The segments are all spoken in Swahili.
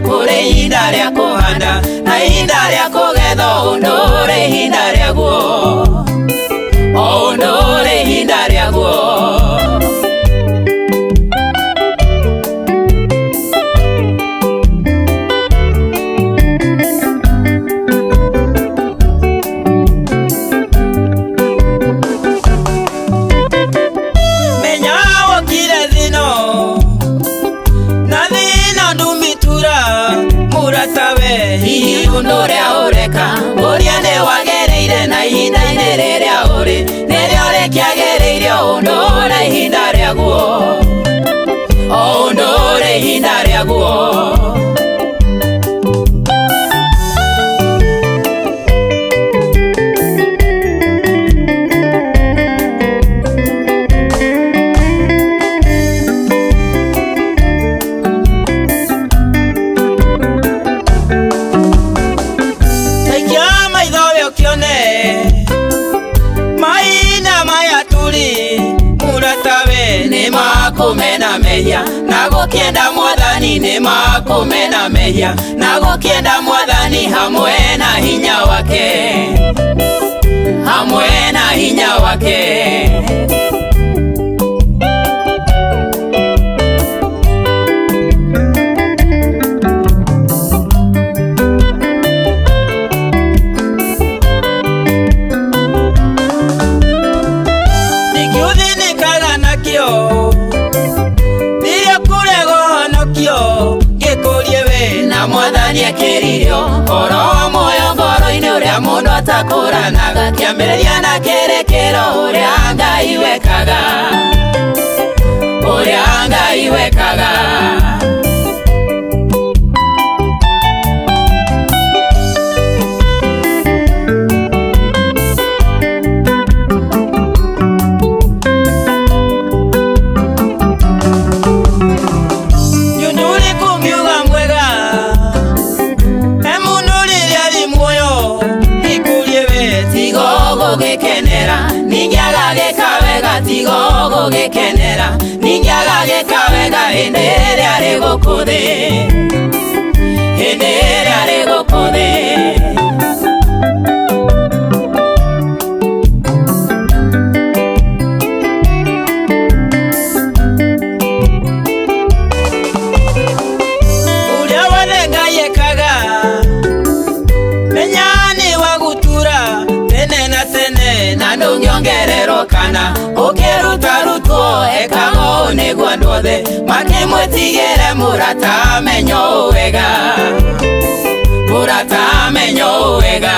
Kure ihinda rĩa kũhanda na ihinda rĩa kũgetha, ũndũ ũrĩ ihinda rĩaguo, o ũndũ ũrĩ ihinda rĩaguo. Menya wokire thino na thina ndumitura muratawe, hihi ũndũ ũrĩa ũreka ũrĩa nĩ wagereire na ihinda-inĩ rĩrĩa ũrĩ nĩrĩo rĩkĩagĩrĩire, ũndũ ũrĩ ihinda rĩaguo, o ũndũ ũrĩ ihinda rĩaguo. Kumena mehia na gũkĩenda Mwathani, nĩ makũmena mehia na gũkĩenda Mwathani, hamwe na hinya wake, hamwe na hinya wake. Nikiũthinĩkaga nakĩo gĩkũrie we na Mwathani akĩririo, ũhoro wa muoyo ngoro-inĩ ũrĩa mũndũ atakũranaga, kĩambĩrĩria na kĩrĩkĩro, ũrĩa Ngai wekaga, ũrĩa Ngai wekaga. Tigo gũgĩkenera ningĩ agagĩkawega hĩndĩ ĩrĩa rĩgũkũthĩ, hĩndĩ ĩrĩa rĩgũkũthĩ. Ũrĩa wothe Ngai ekaga menya nĩ wa gũtura tene na tene, na ndũngĩongererwo kana ũkĩrutarutwo, ekaga ũũ nĩguo andũ othe makĩmwĩtigĩre. Mũrata amenyo ũũ wega, mũrata amenyo ũũ wega.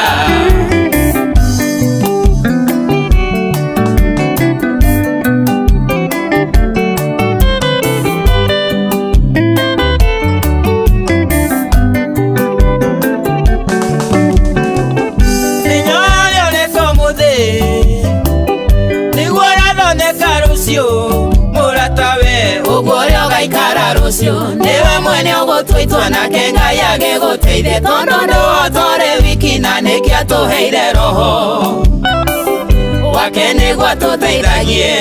Mũratawe ũguo ũrĩa ũgaikara rũciũ, nĩwe mwene ũgũtũitua nake Ngai agĩgũteithie, tondũ ndũgũtũũre wiki na nĩkĩo atũheire Roho wake nĩguo atũteithagie.